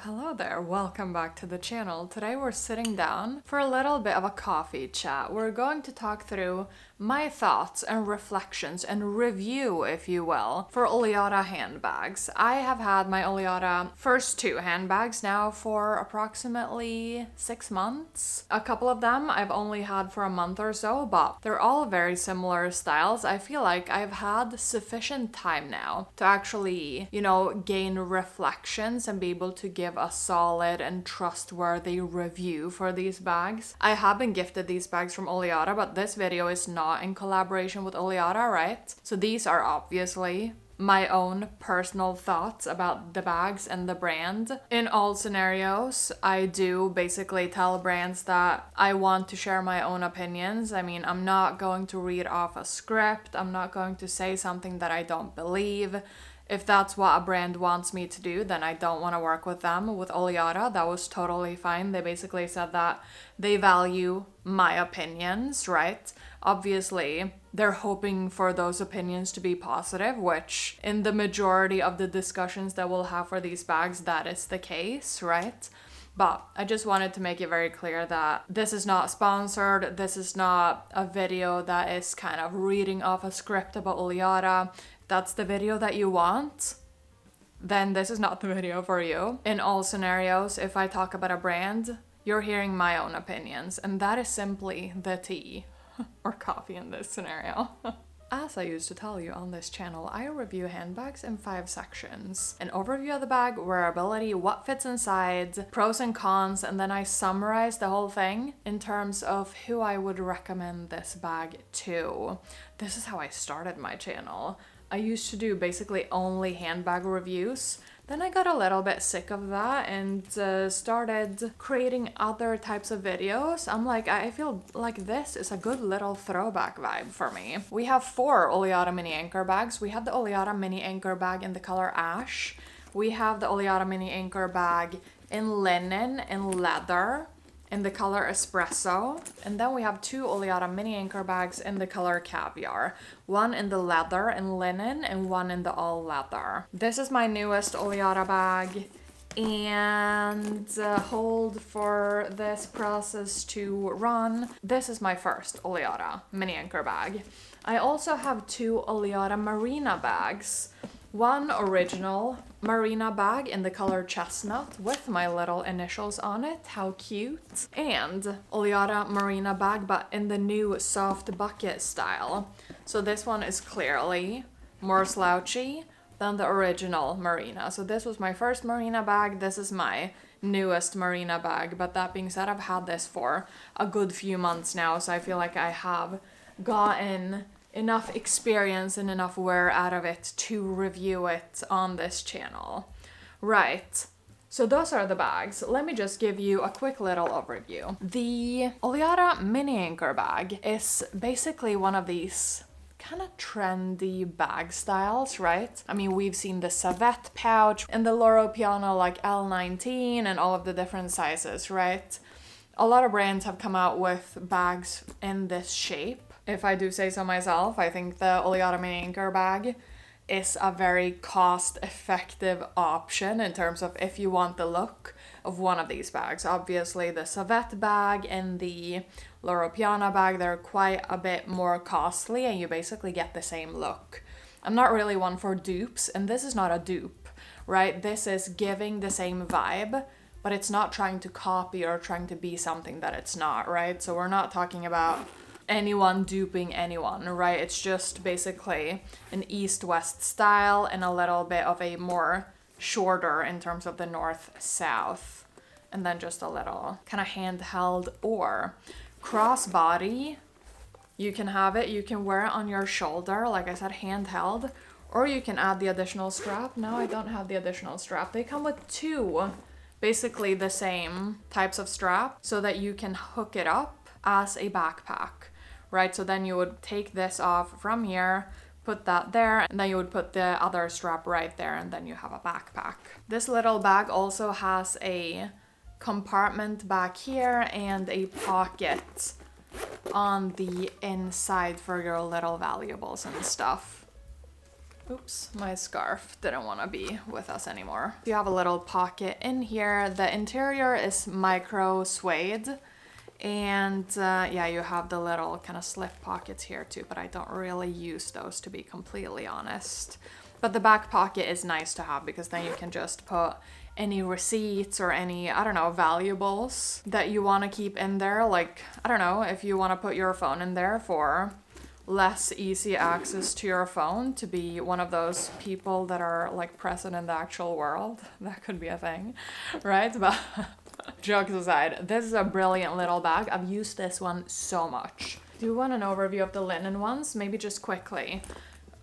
Hello there, welcome back to the channel. Today we're sitting down for a little bit of a coffee chat. We're going to talk through my thoughts and reflections and review, if you will, for Oleada handbags. I have had my Oleada first two handbags now for approximately 6 months. A couple of them I've only had for a month or so, but they're all very similar styles. I feel like I've had sufficient time now to actually, gain reflections and be able to give a solid and trustworthy review for these bags. I have been gifted these bags from Oleada, but this video is not in collaboration with Oleada, right? So these are obviously my own personal thoughts about the bags and the brand. In all scenarios, I do basically tell brands that I want to share my own opinions. I mean, I'm not going to read off a script. I'm not going to say something that I don't believe. If that's what a brand wants me to do, then I don't want to work with them. With Oleada, that was totally fine. They basically said that they value my opinions, right? Obviously, they're hoping for those opinions to be positive, which in the majority of the discussions that we'll have for these bags, that is the case, right? But I just wanted to make it very clear that this is not sponsored. This is not a video that is kind of reading off a script about Oleada. That's the video that you want, then this is not the video for you. In all scenarios, if I talk about a brand, you're hearing my own opinions, and that is simply the tea or coffee in this scenario. As I used to tell you on this channel, I review handbags in 5 sections. An overview of the bag, wearability, what fits inside, pros and cons, and then I summarize the whole thing in terms of who I would recommend this bag to. This is how I started my channel. I used to do basically only handbag reviews. Then I got a little bit sick of that and started creating other types of videos. I'm like, I feel like this is a good little throwback vibe for me. We have 4 Oleada mini anchor bags. We have the Oleada mini anchor bag in the color ash. We have the Oleada mini anchor bag in linen and leather in the color espresso, and then we have 2 Oleada mini anchor bags in the color caviar, one in the leather and linen and one in the all leather. This is my newest Oleada bag, and hold for this process to run. This is my first Oleada mini anchor bag. I also have 2 Oleada Marina bags. One original Marina bag in the color chestnut with my little initials on it, how cute. And Oleada Marina bag, but in the new soft bucket style. So this one is clearly more slouchy than the original Marina. So this was my first Marina bag, this is my newest Marina bag. But that being said, I've had this for a good few months now, so I feel like I have gotten enough experience and enough wear out of it to review it on this channel. Right, so those are the bags. Let me just give you a quick little overview. The Oleada mini anchor bag is basically one of these kind of trendy bag styles, right? I mean, we've seen the Savette pouch and the Loro Piano like L19 and all of the different sizes, right? A lot of brands have come out with bags in this shape. If I do say so myself, I think the Oleada mini anchor bag is a very cost-effective option in terms of if you want the look of one of these bags. Obviously, the Savette bag and the Loro Piana bag, they're quite a bit more costly and you basically get the same look. I'm not really one for dupes, and this is not a dupe, right? This is giving the same vibe, but it's not trying to copy or trying to be something that it's not, right? So we're not talking about anyone duping anyone, right? It's just basically an east-west style and a little bit of a more shorter in terms of the north-south, and then just a little kind of handheld or crossbody. You can have it, you can wear it on your shoulder, like I said, handheld, or you can add the additional strap. No, I don't have the additional strap. They come with 2 basically the same types of strap so that you can hook it up as a backpack. Right, so then you would take this off from here, put that there, and then you would put the other strap right there, and then you have a backpack. This little bag also has a compartment back here and a pocket on the inside for your little valuables and stuff. Oops, my scarf didn't want to be with us anymore. You have a little pocket in here. The interior is micro suede. And yeah, you have the little kind of slip pockets here too, but I don't really use those, to be completely honest. But the back pocket is nice to have because then you can just put any receipts or any, I don't know, valuables that you want to keep in there. Like, I don't know, if you want to put your phone in there for less easy access to your phone, to be one of those people that are like present in the actual world. That could be a thing, right? But jokes aside, this is a brilliant little bag. I've used this one so much. Do you want an overview of the linen ones? Maybe just quickly.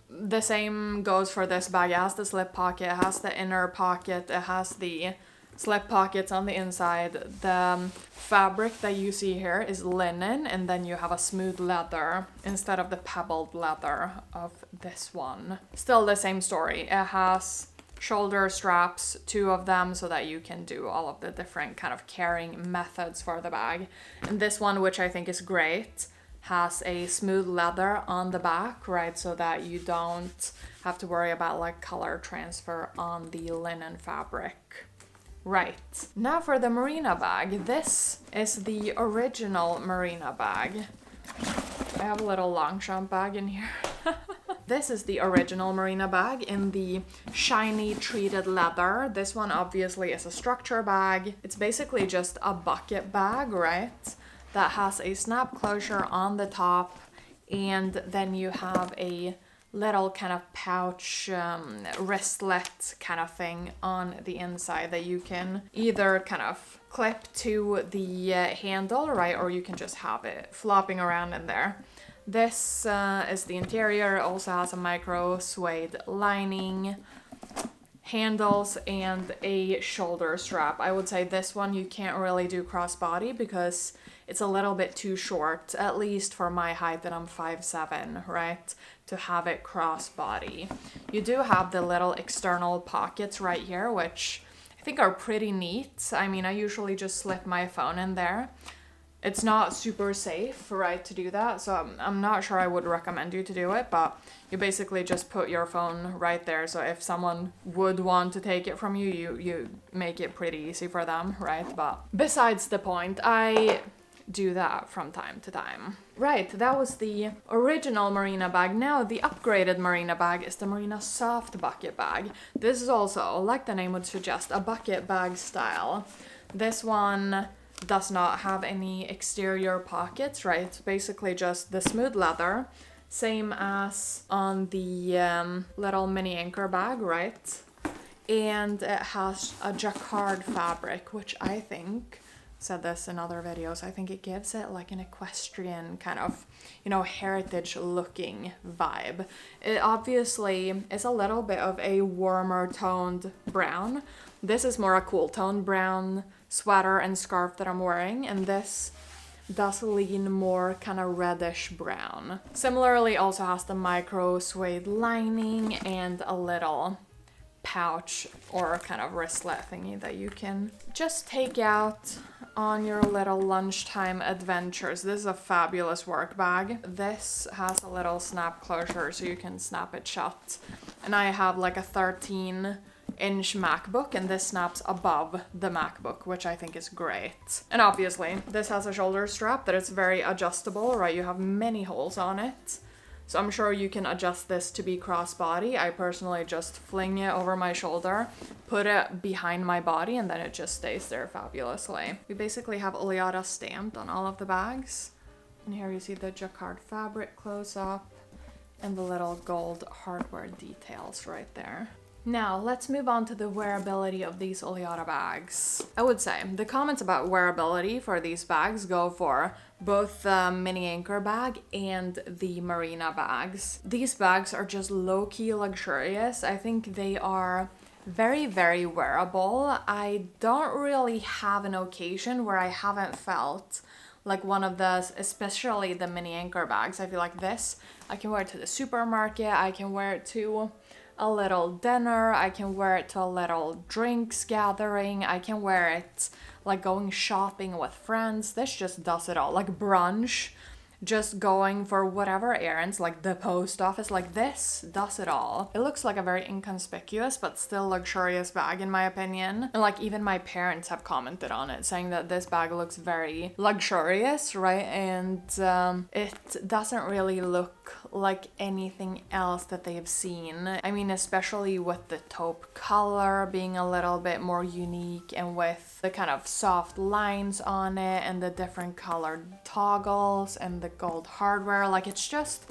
The same goes for this bag. It has the slip pocket, it has the inner pocket, it has the slip pockets on the inside. The fabric that you see here is linen, and then you have a smooth leather instead of the pebbled leather of this one. Still the same story. It has shoulder straps, 2 of them, so that you can do all of the different kind of carrying methods for the bag. And this one, which I think is great, has a smooth leather on the back, right, so that you don't have to worry about like color transfer on the linen fabric. Right, now for the Marina bag. This is the original Marina bag. I have a little Longchamp bag in here. This is the original Marina bag in the shiny treated leather. This one obviously is a structure bag. It's basically just a bucket bag, right? That has a snap closure on the top, and then you have a little kind of pouch wristlet kind of thing on the inside that you can either kind of clip to the handle, right, or you can just have it flopping around in there. This is the interior. It also has a micro suede lining, handles, and a shoulder strap. I would say this one you can't really do crossbody because it's a little bit too short, at least for my height, and I'm 5'7", right, to have it crossbody. You do have the little external pockets right here, which I think are pretty neat. I mean, I usually just slip my phone in there. It's not super safe, right, to do that, so I'm not sure I would recommend you to do it, but you basically just put your phone right there, so if someone would want to take it from you, you make it pretty easy for them, right? But besides the point, I do that from time to time. Right, that was the original Marina bag. Now the upgraded Marina bag is the Marina Soft Bucket Bag. This is also, like the name would suggest, a bucket bag style. This one does not have any exterior pockets, right? It's basically just the smooth leather, same as on the little mini anchor bag, right? And it has a jacquard fabric, which I think, said this in other videos, I think it gives it like an equestrian kind of, you know, heritage looking vibe. It obviously is a little bit of a warmer toned brown. This is more a cool toned brown sweater and scarf that I'm wearing, and this does lean more kind of reddish brown. Similarly, also has the micro suede lining and a little pouch or kind of wristlet thingy that you can just take out on your little lunchtime adventures. This is a fabulous work bag. This has a little snap closure so you can snap it shut. And I have like a 13-inch MacBook, and this snaps above the MacBook, which I think is great. And obviously, this has a shoulder strap that is very adjustable, right? You have many holes on it. So I'm sure you can adjust this to be crossbody. I personally just fling it over my shoulder, put it behind my body, and then it just stays there fabulously. We basically have Oleada stamped on all of the bags. And here you see the jacquard fabric close up and the little gold hardware details right there. Now, let's move on to the wearability of these Oleada bags. I would say the comments about wearability for these bags go for both the mini anchor bag and the Marina bags. These bags are just low-key luxurious. I think they are very, very wearable. I don't really have an occasion where I haven't felt like one of those, especially the mini anchor bags. I feel like this, I can wear it to the supermarket, I can wear it to a little dinner, I can wear it to a little drinks gathering, I can wear it like going shopping with friends. This just does it all. Like brunch, just going for whatever errands, like the post office, like this does it all. It looks like a very inconspicuous but still luxurious bag in my opinion. And like even my parents have commented on it saying that this bag looks very luxurious, right? And it doesn't really look like anything else that they've seen. I mean, especially with the taupe color being a little bit more unique and with the kind of soft lines on it and the different colored toggles and the gold hardware, like it's just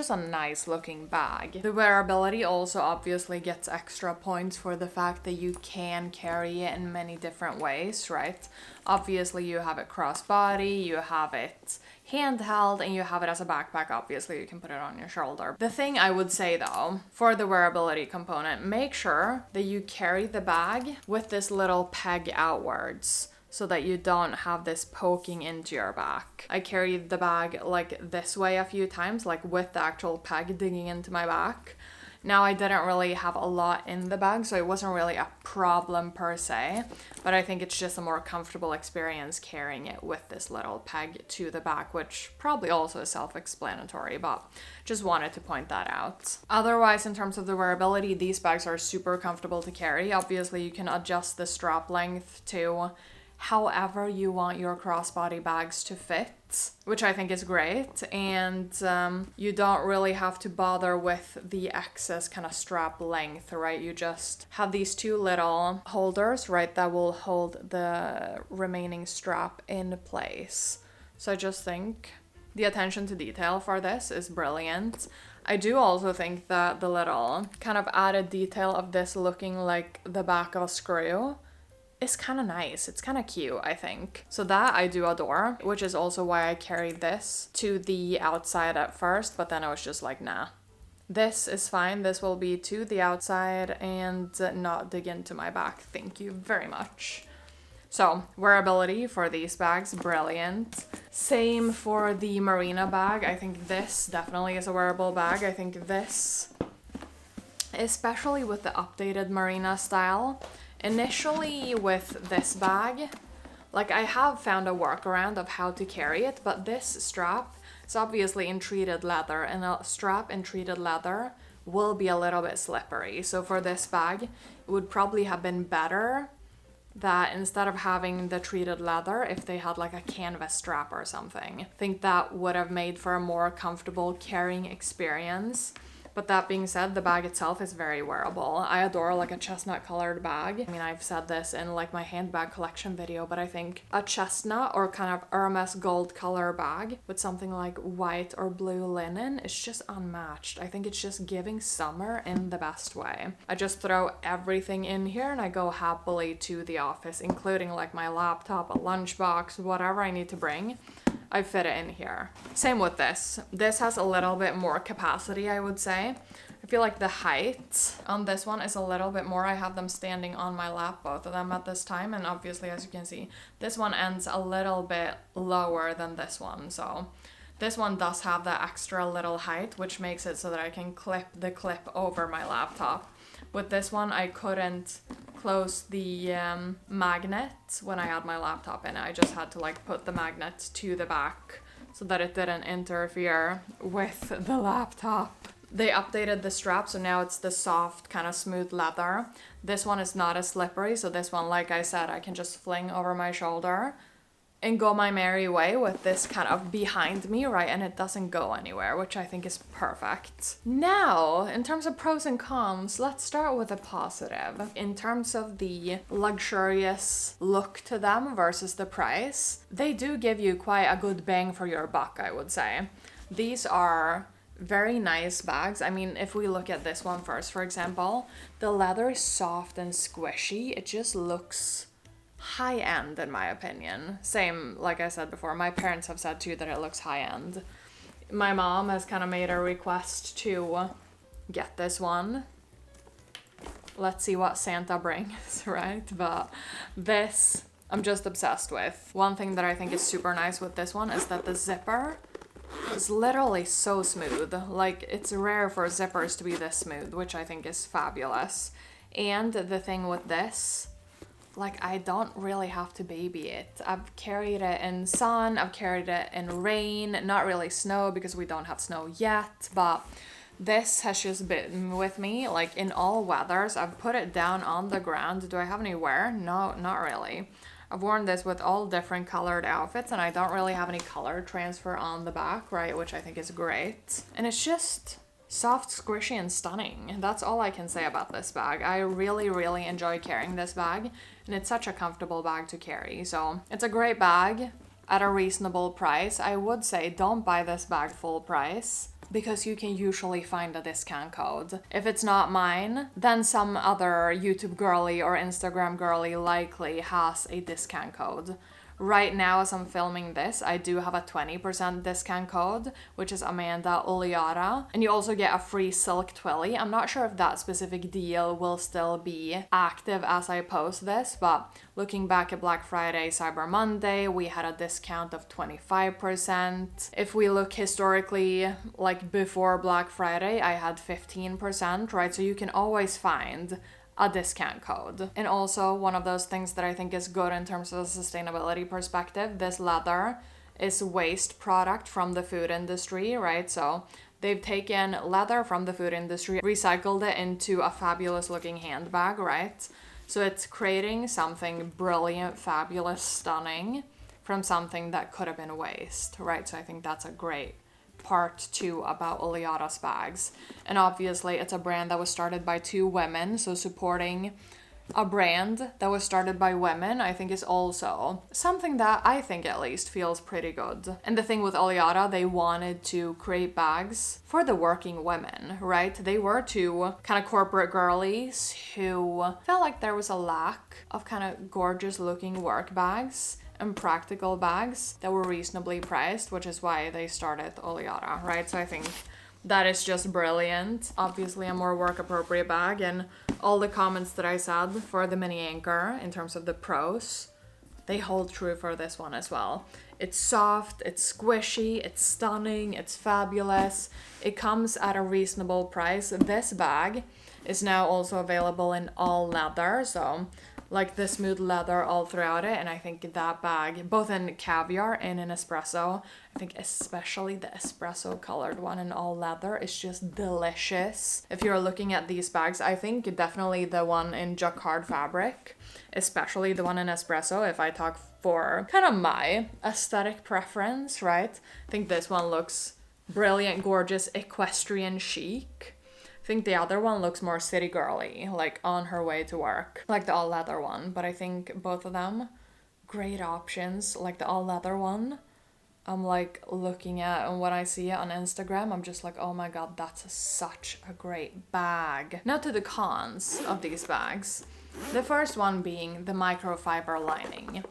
a nice looking bag. The wearability also obviously gets extra points for the fact that you can carry it in many different ways, right? Obviously you have it crossbody, you have it handheld, and you have it as a backpack. Obviously you can put it on your shoulder. The thing I would say though, for the wearability component, make sure that you carry the bag with this little peg outwards, so that you don't have this poking into your back. I carried the bag like this way a few times, like with the actual peg digging into my back. Now I didn't really have a lot in the bag, so it wasn't really a problem per se, but I think it's just a more comfortable experience carrying it with this little peg to the back, which probably also is self-explanatory, but just wanted to point that out. Otherwise, in terms of the wearability, these bags are super comfortable to carry. Obviously, you can adjust the strap length to however you want your crossbody bags to fit, which I think is great. And you don't really have to bother with the excess kind of strap length, right? You just have these two little holders, right, that will hold the remaining strap in place. So I just think the attention to detail for this is brilliant. I do also think that the little kind of added detail of this looking like the back of a screw is kind of nice. It's kind of cute, I think. So that I do adore, which is also why I carried this to the outside at first, but then I was just like, nah, this is fine. This will be to the outside and not dig into my back. Thank you very much. So wearability for these bags, brilliant. Same for the Marina bag. I think this definitely is a wearable bag. I think this, especially with the updated Marina style, initially with this bag, like I have found a workaround of how to carry it, but this strap is obviously in treated leather, and a strap in treated leather will be a little bit slippery. So for this bag, it would probably have been better that instead of having the treated leather, if they had like a canvas strap or something. I think that would have made for a more comfortable carrying experience. But that being said, the bag itself is very wearable. I adore like a chestnut colored bag. I mean, I've said this in like my handbag collection video, but I think a chestnut or kind of Hermes gold color bag with something like white or blue linen is just unmatched. I think it's just giving summer in the best way. I just throw everything in here and I go happily to the office, including like my laptop, a lunchbox, whatever I need to bring. I fit it in here. Same with this. This has a little bit more capacity, I would say. I feel like the height on this one is a little bit more. I have them standing on my lap, both of them at this time. And obviously, as you can see, this one ends a little bit lower than this one. So this one does have that extra little height, which makes it so that I can clip the clip over my laptop. With this one, I couldn't close the magnet when I had my laptop in it. I just had to like put the magnet to the back so that it didn't interfere with the laptop. They updated the strap, so now it's the soft kind of smooth leather. This one is not as slippery, so this one, like I said, I can just fling over my shoulder and go my merry way with this kind of behind me, right? And it doesn't go anywhere, which I think is perfect. Now, in terms of pros and cons, let's start with a positive. In terms of the luxurious look to them versus the price, they do give you quite a good bang for your buck, I would say. These are very nice bags. I mean, if we look at this one first, for example, the leather is soft and squishy. It just looks high-end in my opinion. Same, like I said before, my parents have said too that it looks high-end. My mom has kind of made a request to get this one. Let's see what Santa brings, right? But this, I'm just obsessed with. One thing that I think is super nice with this one is that the zipper is literally so smooth. Like, it's rare for zippers to be this smooth, which I think is fabulous. And the thing with this, like I don't really have to baby it. I've carried it in sun, I've carried it in rain, not really snow because we don't have snow yet, but this has just been with me like in all weathers. I've put it down on the ground. Do I have any wear? No, not really. I've worn this with all different colored outfits and I don't really have any color transfer on the back, right? Which I think is great. And it's just soft, squishy, and stunning. That's all I can say about this bag. I really, really enjoy carrying this bag and it's such a comfortable bag to carry. So it's a great bag at a reasonable price. I would say don't buy this bag full price because you can usually find a discount code. If it's not mine, then some other YouTube girly or Instagram girly likely has a discount code. Right now, as I'm filming this, I do have a 20% discount code, which is Amanda Oleada. And you also get a free silk twilly. I'm not sure if that specific deal will still be active as I post this, but looking back at Black Friday, Cyber Monday, we had a discount of 25%. If we look historically, like before Black Friday, I had 15%, right? So you can always find a discount code. And also one of those things that I think is good in terms of a sustainability perspective, this leather is waste product from the food industry, right? So they've taken leather from the food industry, recycled it into a fabulous looking handbag, right? So it's creating something brilliant, fabulous, stunning from something that could have been waste, right? So I think that's a great part two about Oleada's bags. And obviously it's a brand that was started by two women, so supporting a brand that was started by women I think is also something that I think at least feels pretty good. And the thing with Oleada, they wanted to create bags for the working women, right? They were two kind of corporate girlies who felt like there was a lack of kind of gorgeous looking work bags and practical bags that were reasonably priced, which is why they started Oleada, right? So I think that is just brilliant. Obviously a more work appropriate bag, and all the comments that I said for the mini anchor in terms of the pros, they hold true for this one as well. It's soft, it's squishy, it's stunning, it's fabulous. It comes at a reasonable price. This bag is now also available in all leather, so like the smooth leather all throughout it. And I think that bag, both in caviar and in espresso, I think especially the espresso colored one in all leather is just delicious. If you're looking at these bags, I think definitely the one in jacquard fabric, especially the one in espresso, if I talk for kind of my aesthetic preference, right? I think this one looks brilliant, gorgeous, equestrian chic. I think the other one looks more city girly, like on her way to work, like the all leather one. But I think both of them, great options. Like the all leather one, I'm like looking at, and when I see it on Instagram, I'm just like, oh my god, that's such a great bag. Now to the cons of these bags. The first one being the microfiber lining.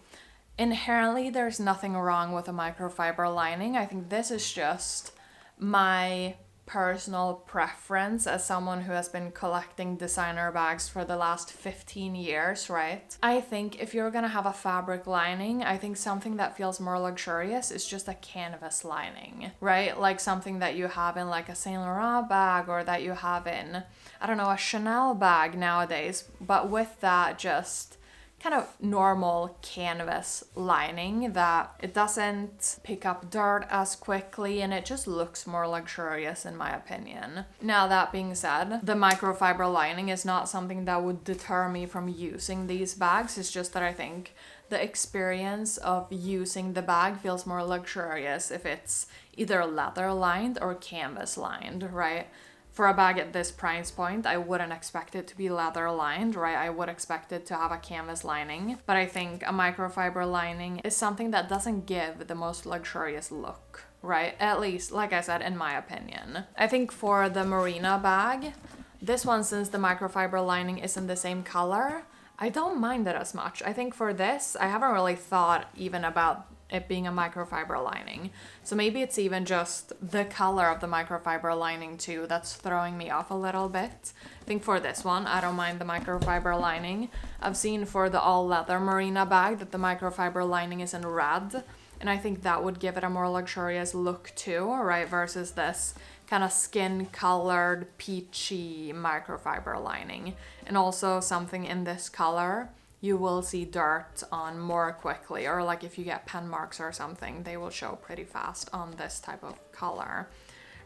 Inherently, there's nothing wrong with a microfiber lining. I think this is just my personal preference as someone who has been collecting designer bags for the last 15 years, right? I think if you're gonna have a fabric lining, I think something that feels more luxurious is just a canvas lining, right? Like something that you have in like a Saint Laurent bag, or that you have in, I don't know, a Chanel bag nowadays, but with that just kind of normal canvas lining that it doesn't pick up dirt as quickly, and it just looks more luxurious in my opinion. Now that being said, the microfiber lining is not something that would deter me from using these bags. It's just that I think the experience of using the bag feels more luxurious if it's either leather lined or canvas lined, right? For a bag at this price point, I wouldn't expect it to be leather lined, right? I would expect it to have a canvas lining. But I think a microfiber lining is something that doesn't give the most luxurious look, right? At least, like I said, in my opinion. I think for the Marina bag, this one, since the microfiber lining isn't the same color, I don't mind it as much. I think for this, I haven't really thought even about it being a microfiber lining. So maybe it's even just the color of the microfiber lining too that's throwing me off a little bit. I think for this one, I don't mind the microfiber lining. I've seen for the all leather Marina bag that the microfiber lining is in red, and I think that would give it a more luxurious look too, right? Versus this kind of skin colored peachy microfiber lining. And also something in this color you will see dirt on more quickly, or like if you get pen marks or something, they will show pretty fast on this type of color.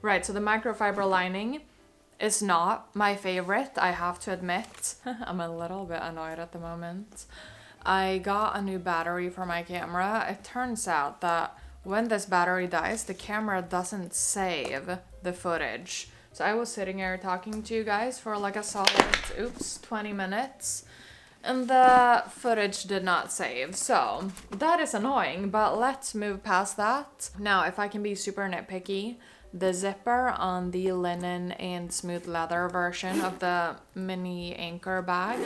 Right, so the microfiber lining is not my favorite, I have to admit. I'm a little bit annoyed at the moment. I got a new battery for my camera. It turns out that when this battery dies, the camera doesn't save the footage. So I was sitting here talking to you guys for like a solid, 20 minutes. And the footage did not save. So that is annoying, but let's move past that. Now, if I can be super nitpicky, the zipper on the linen and smooth leather version of the mini anchor bag,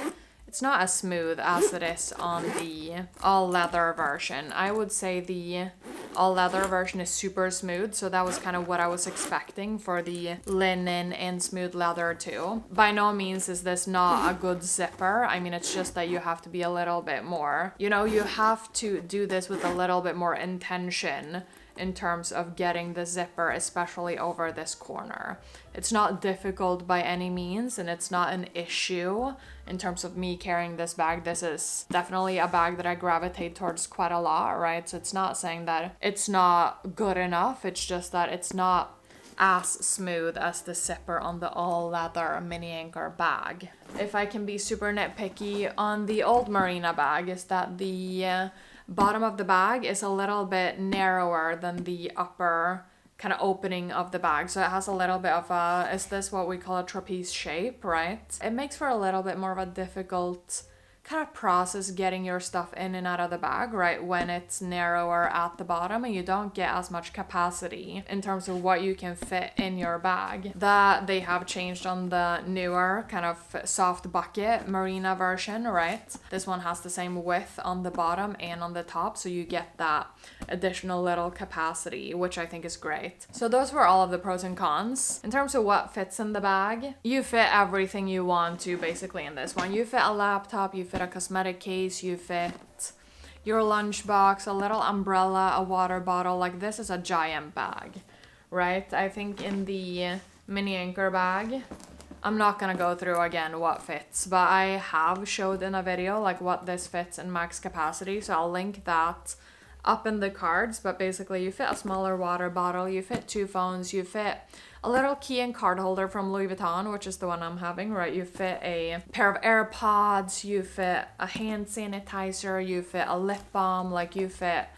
it's not as smooth as it is on the all leather version. I would say the all leather version is super smooth, so that was kind of what I was expecting for the linen and smooth leather too. By no means is this not a good zipper. I mean, it's just that you have to be a little bit more, you know, you have to do this with a little bit more intention in terms of getting the zipper, especially over this corner. It's not difficult by any means, and it's not an issue in terms of me carrying this bag. This is definitely a bag that I gravitate towards quite a lot, right? So it's not saying that it's not good enough, it's just that it's not as smooth as the zipper on the all leather mini anchor bag. If I can be super nitpicky on the old Marina bag, is that the bottom of the bag is a little bit narrower than the upper kind of opening of the bag. So it has a little bit of a, is this what we call a trapeze shape, right? It makes for a little bit more of a difficult kind of process getting your stuff in and out of the bag, right, when it's narrower at the bottom and you don't get as much capacity in terms of what you can fit in your bag. That they have changed on the newer kind of soft bucket Marina version, right? This one has the same width on the bottom and on the top, so you get that additional little capacity, which I think is great. So those were all of the pros and cons. In terms of what fits in the bag, you fit everything you want to basically in this one. You fit a laptop, you fit a cosmetic case, you fit your lunchbox, a little umbrella, a water bottle. Like, this is a giant bag, right? I think in the mini anchor bag, I'm not gonna go through again what fits, but I have showed in a video like what this fits in max capacity, so I'll link that up in the cards. But basically you fit a smaller water bottle, you fit 2 phones, you fit a little key and card holder from Louis Vuitton, which is the one I'm having, right? You fit a pair of AirPods, you fit a hand sanitizer, you fit a lip balm, like you fit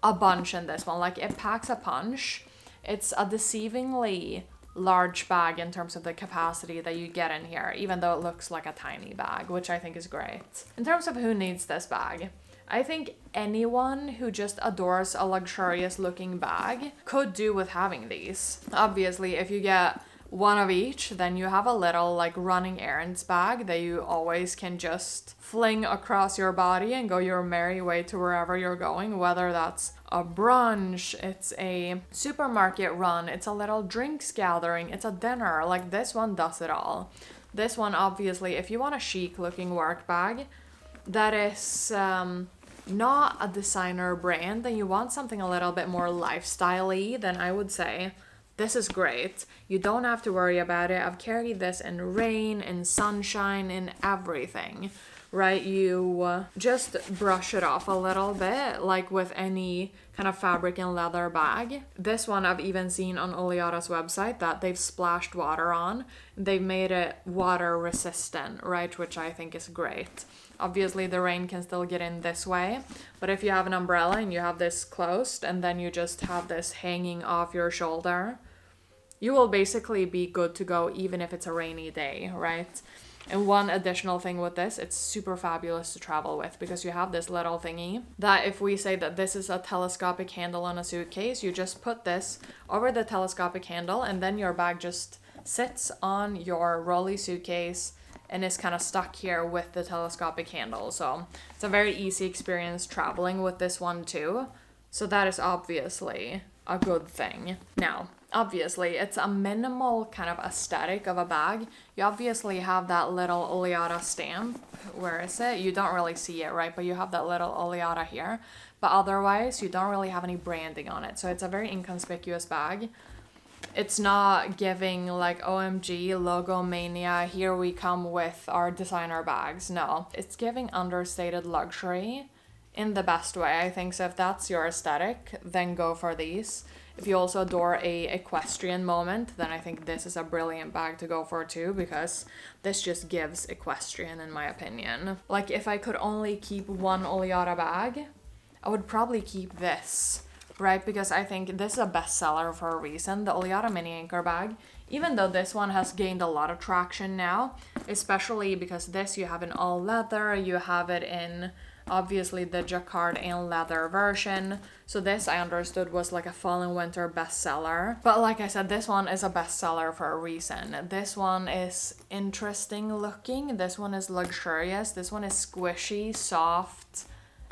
a bunch in this one. Like, it packs a punch. It's a deceivingly large bag in terms of the capacity that you get in here, even though it looks like a tiny bag, which I think is great. In terms of who needs this bag, I think anyone who just adores a luxurious looking bag could do with having these. Obviously, if you get one of each, then you have a little like running errands bag that you always can just fling across your body and go your merry way to wherever you're going, whether that's a brunch, it's a supermarket run, it's a little drinks gathering, it's a dinner. Like, this one does it all. This one, obviously, if you want a chic looking work bag that is not a designer brand, then you want something a little bit more lifestyle-y, then I would say this is great. You don't have to worry about it. I've carried this in rain, in sunshine, in everything, right? You just brush it off a little bit, like with any kind of fabric and leather bag. This one I've even seen on Oleada's website that they've splashed water on. They've made it water resistant, right? Which I think is great. Obviously the rain can still get in this way, but if you have an umbrella and you have this closed and then you just have this hanging off your shoulder, you will basically be good to go even if it's a rainy day, right? And one additional thing with this, it's super fabulous to travel with because you have this little thingy that if we say that this is a telescopic handle on a suitcase, you just put this over the telescopic handle and then your bag just sits on your rolly suitcase and is kind of stuck here with the telescopic handle. So it's a very easy experience traveling with this one too. So that is obviously a good thing. Now, obviously, it's a minimal kind of aesthetic of a bag. You obviously have that little Oleada stamp. Where is it? You don't really see it, right? But you have that little Oleada here. But otherwise, you don't really have any branding on it. So it's a very inconspicuous bag. It's not giving like OMG, logo mania, here we come with our designer bags. No, it's giving understated luxury in the best way, I think. So if that's your aesthetic, then go for these. If you also adore a equestrian moment, then I think this is a brilliant bag to go for too, because this just gives equestrian in my opinion. Like if I could only keep one Oleada bag, I would probably keep this, right? Because I think this is a bestseller for a reason. The Oleada mini anchor bag, even though this one has gained a lot of traction now, especially because this you have in all leather, you have it in obviously the jacquard and leather version. So this I understood was like a fall and winter bestseller. But like I said, this one is a bestseller for a reason. This one is interesting looking. This one is luxurious. This one is squishy, soft,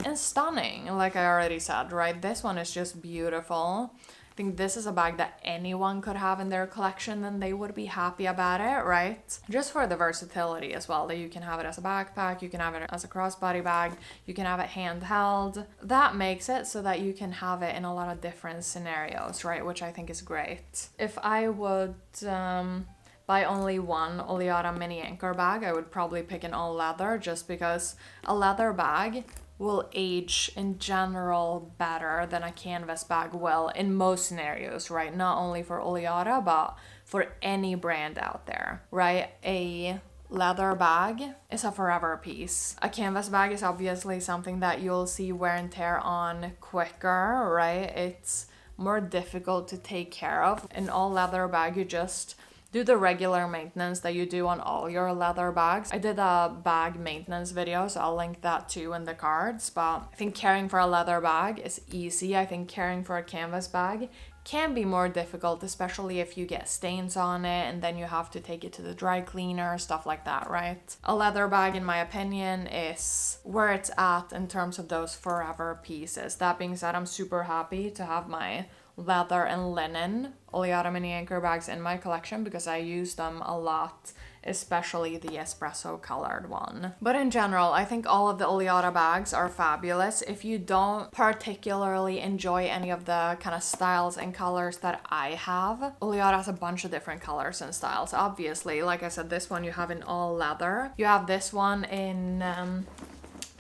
and stunning. Like I already said, right? This one is just beautiful. I think this is a bag that anyone could have in their collection and they would be happy about it, right? Just for the versatility as well, that you can have it as a backpack, you can have it as a crossbody bag, you can have it handheld. That makes it so that you can have it in a lot of different scenarios, right? Which I think is great. If I would buy only one Oleada mini anchor bag, I would probably pick an all leather, just because a leather bag will age in general better than a canvas bag will in most scenarios, right? Not only for Oleada, but for any brand out there, right? A leather bag is a forever piece. A canvas bag is obviously something that you'll see wear and tear on quicker, right? It's more difficult to take care of. An all leather bag, you just do the regular maintenance that you do on all your leather bags. I did a bag maintenance video, so I'll link that too in the cards. But I think caring for a leather bag is easy. I think caring for a canvas bag can be more difficult, especially if you get stains on it and then you have to take it to the dry cleaner, stuff like that, right? A leather bag, in my opinion, is where it's at in terms of those forever pieces. That being said, I'm super happy to have my leather and linen Oleada mini anchor bags in my collection because I use them a lot, especially the espresso colored one. But in general, I think all of the Oleada bags are fabulous. If you don't particularly enjoy any of the kind of styles and colors that I have, Oleada has a bunch of different colors and styles. Obviously, like I said, this one you have in all leather. You have this one in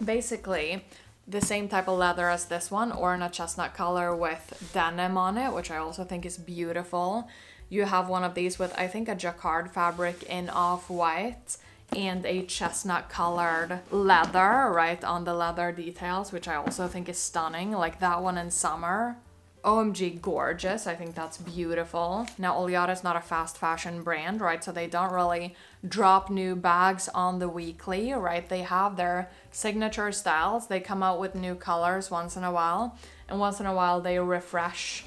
basically the same type of leather as this one, or in a chestnut color with denim on it, which I also think is beautiful. You have one of these with, I think, a jacquard fabric in off-white and a chestnut colored leather, right, on the leather details, which I also think is stunning. Like that one in summer. OMG gorgeous. I think that's beautiful. Now, Oleada is not a fast fashion brand, right? So they don't really drop new bags on the weekly, right? They have their signature styles. They come out with new colors once in a while. And once in a while they refresh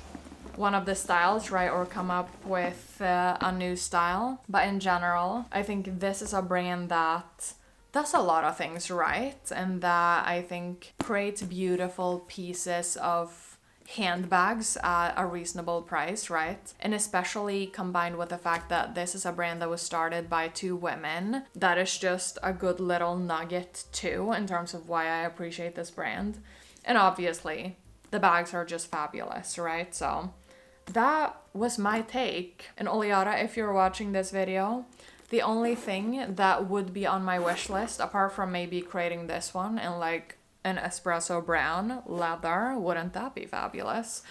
one of the styles, right? Or come up with a new style. But in general, I think this is a brand that does a lot of things right. And that I think creates beautiful pieces of handbags at a reasonable price, right? And especially combined with the fact that this is a brand that was started by two women, that is just a good little nugget too in terms of why I appreciate this brand. And obviously the bags are just fabulous, right? So that was my take. And Oleada, if you're watching this video, the only thing that would be on my wish list, apart from maybe creating this one and like an espresso brown leather, wouldn't that be fabulous?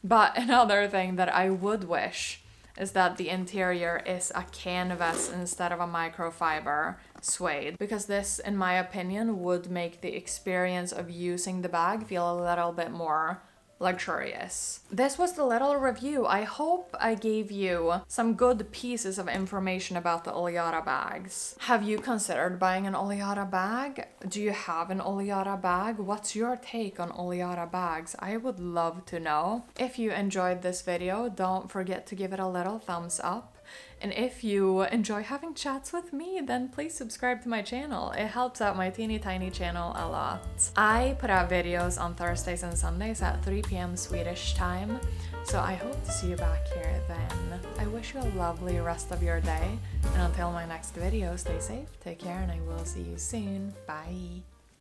But another thing that I would wish is that the interior is a canvas instead of a microfiber suede, because this, in my opinion, would make the experience of using the bag feel a little bit more luxurious. This was the little review. I hope I gave you some good pieces of information about the Oleada bags. Have you considered buying an Oleada bag? Do you have an Oleada bag? What's your take on Oleada bags? I would love to know. If you enjoyed this video, don't forget to give it a little thumbs up. And if you enjoy having chats with me, then please subscribe to my channel. It helps out my teeny tiny channel a lot. I put out videos on Thursdays and Sundays at 3 p.m. Swedish time, so I hope to see you back here then. I wish you a lovely rest of your day, and until my next video, stay safe, take care, and I will see you soon. Bye!